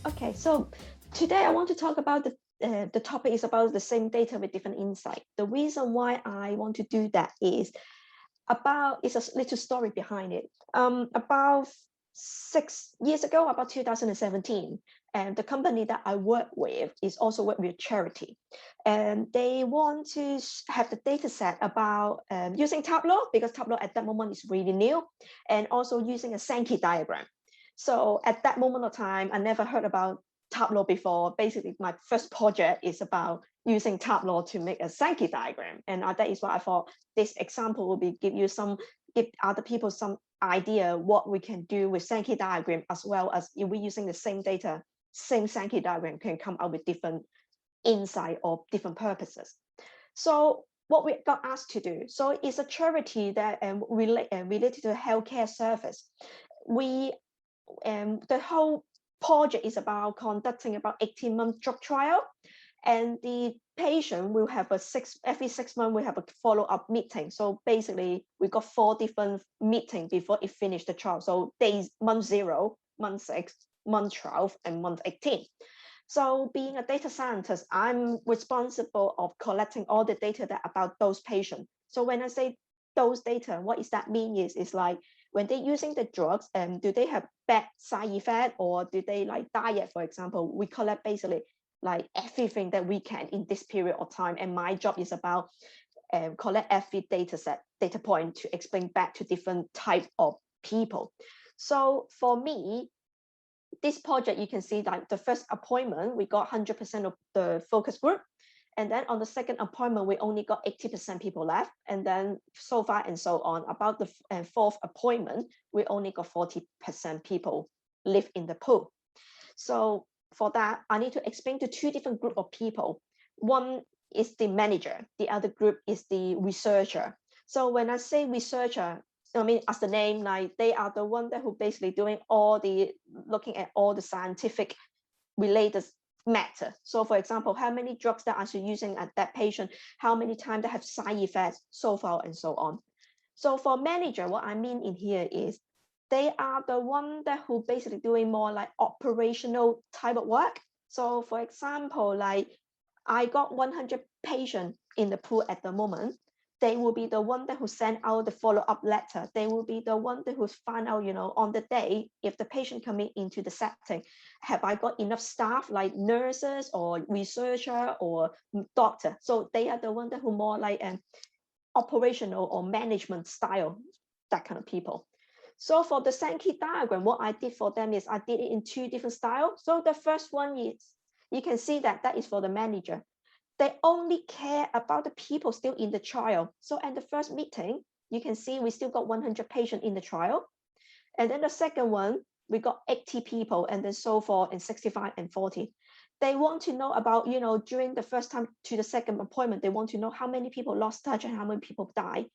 Okay, so today I want to talk about the topic is about the same data with different insight. The reason why I want to do that is a little story behind it. About 6 years ago, about 2017, and the company that I work with is also work with charity, and they want to have the data set about using Tableau, because Tableau at that moment is really new, and also using a Senki diagram. So at that moment of time, I never heard about Tableau before. Basically, my first project is about using Tableau to make a Senki diagram, and that is why I thought this example will be give other people some idea what we can do with Senki diagram, as well as if we're using the same data, same Senki diagram can come out with different insight or different purposes. So what we got asked to do, so it's a charity that related to healthcare service. We the whole project is about conducting about 18-month drug trial, and the patient will have every 6 months we have a follow-up meeting. So basically we got 4 different meetings before it finished the trial. So days, month 0, month 6, month 12, and month 18. So being a data scientist, I'm responsible of collecting all the data about those patients. So when I say those data, what does that mean is like when they're using the drugs, do they have bad side effect, or do they like diet, for example? We collect basically like everything that we can in this period of time. And my job is about collect every data point to explain back to different type of people. So for me, this project, you can see that the first appointment, we got 100% of the focus group. And then on the second appointment, we only got 80% people left. And then so far and so on. About the fourth appointment, we only got 40% people live in the pool. So for that, I need to explain to 2 different group of people. One is the manager, the other group is the researcher. So when I say researcher, I mean, as the name, like they are the one that who basically doing looking at all the scientific related matter. So for example, how many drugs that are using at that patient, how many times they have side effects, so far and so on. So for manager, what I mean in here is they are the one that who basically doing more like operational type of work. So for example, like I got 100 patients in the pool at the moment. They will be the one that who send out the follow-up letter. They will be the one that who find out, on the day, if the patient coming into the setting, have I got enough staff like nurses or researcher or doctor? So they are the one that who more like an operational or management style, that kind of people. So for the Senki diagram, what I did for them is I did it in 2 different styles. So the first one is, you can see that is for the manager. They only care about the people still in the trial. So at the first meeting, you can see we still got 100 patients in the trial. And then the second one, we got 80 people, and then so forth, and 65 and 40. They want to know about, during the first time to the second appointment, they want to know how many people lost touch and how many people die.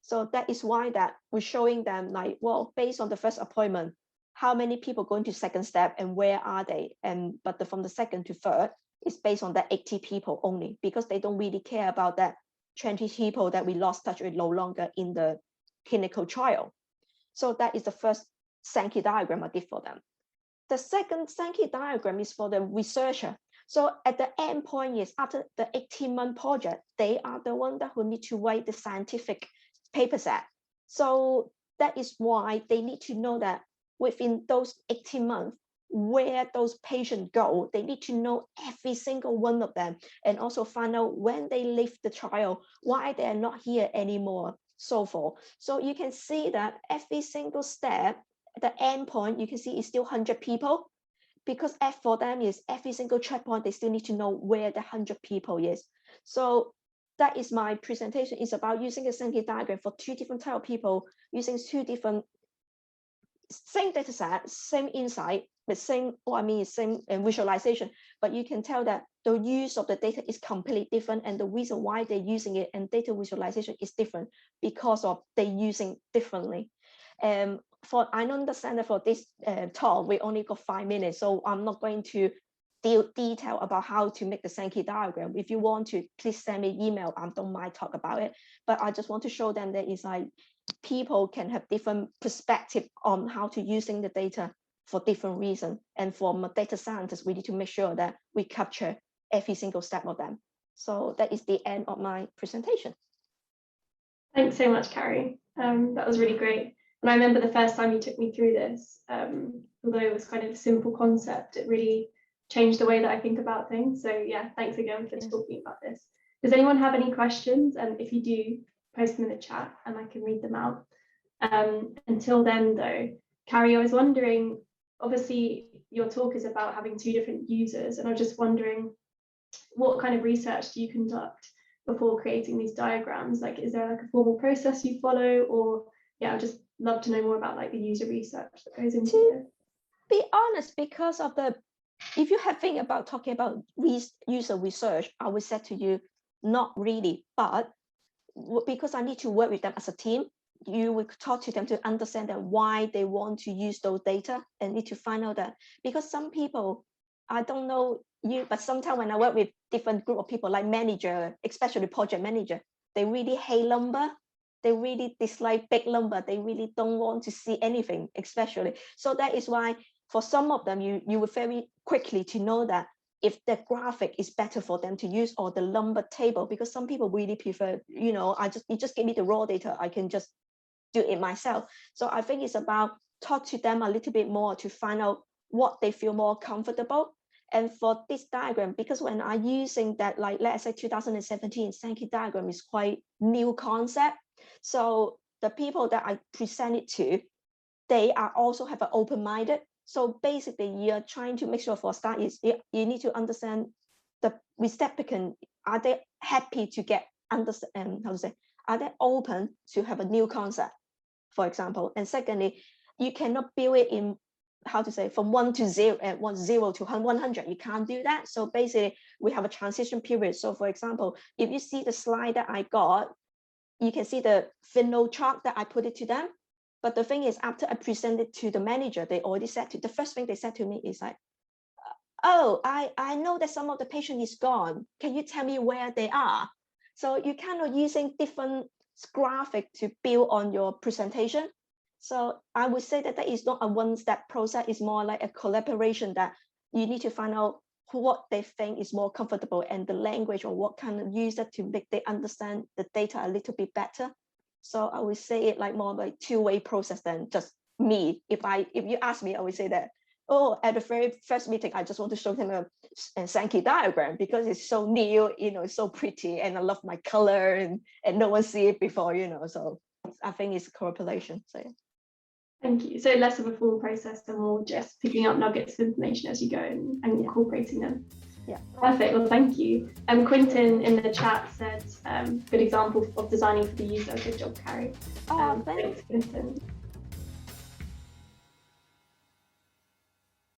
So that is why that we're showing them like, well, based on the first appointment, how many people going to second step and where are they? But from the second to third, is based on that 80 people only, because they don't really care about that 20 people that we lost touch with no longer in the clinical trial. So that is the first Senki diagram I did for them. The second Senki diagram is for the researcher. So at the end point is after the 18-month project, they are the one that who need to write the scientific paper set. So that is why they need to know that within those 18 months, where those patients go, they need to know every single one of them, and also find out when they leave the trial, why they're not here anymore, so forth. So you can see that every single step, the end point, you can see is still 100 people, because F for them is every single checkpoint, they still need to know where the 100 people is. So that is my presentation. It's about using a Senki diagram for 2 different type of people, using 2 different, same data set, same insight, but same visualization, but you can tell that the use of the data is completely different, and the reason why they're using it and data visualization is different because of they're using differently. I understand that for this talk, we only got 5 minutes, so I'm not going to detail about how to make the Senki diagram. If you want to, please send me email. I don't mind talk about it, but I just want to show them that it's like people can have different perspective on how to using the data. for different reasons. And from a data scientist, we need to make sure that we capture every single step of them. So that is the end of my presentation. Thanks so much, Karrie. That was really great. And I remember the first time you took me through this, although it was kind of a simple concept, it really changed the way that I think about things. So yeah, thanks again for talking about this. Does anyone have any questions? And if you do, post them in the chat and I can read them out. Until then though, Karrie, I was wondering, obviously your talk is about having two different users, and I was just wondering, what kind of research do you conduct before creating these diagrams? Like, is there like a formal process you follow? Or yeah, I'd just love to know more about like the user research that goes into it. Be honest, because of the, if you have think about talking about user research, I would say to you, not really, but because I need to work with them as a team, you will talk to them to understand that why they want to use those data, and need to find out that, because some people, I don't know you, but sometimes when I work with different group of people, like manager, especially project manager, they really hate number. They really dislike big number. They really don't want to see anything, especially. So that is why for some of them, you will very quickly to know that if the graphic is better for them to use, or the number table, because some people really prefer, you know, you just give me the raw data, I can just do it myself. So I think it's about talk to them a little bit more to find out what they feel more comfortable. And for this diagram, because when I'm using that, like let's say 2017 Senki diagram is quite new concept. So the people that I present it to, they are also have an open-minded. So basically, you're trying to make sure for start is you need to understand the recipient, are they happy to get understand, how to say, are they open to have a new concept, for example. And secondly, you cannot build it in, how to say, from 1 to 0 and 0 to 100. You can't do that. So basically, we have a transition period. So for example, if you see the slide that I got, you can see the final chart that I put it to them. But the thing is, after I presented to the manager, they already said to, the first thing they said to me is like, oh, I know that some of the patient is gone. Can you tell me where they are? So you kind of using different graphic to build on your presentation. So I would say that that is not a one-step process. It's more like a collaboration that you need to find out what they think is more comfortable, and the language, or what kind of user to make they understand the data a little bit better. So I would say it like more like two-way process than just me. If you ask me, I would say that, oh, at the very first meeting, I just want to show them a Senki diagram because it's so new, you know, it's so pretty, and I love my color, and no one see it before, you know. So I think it's cooperation. So yeah. Thank you. So less of a full process and more just picking up nuggets of information as you go and incorporating them. Yeah. Perfect. Well, thank you. Quentin in the chat said, good example of designing for the user. Good job, Karrie. Oh, thanks, Quentin.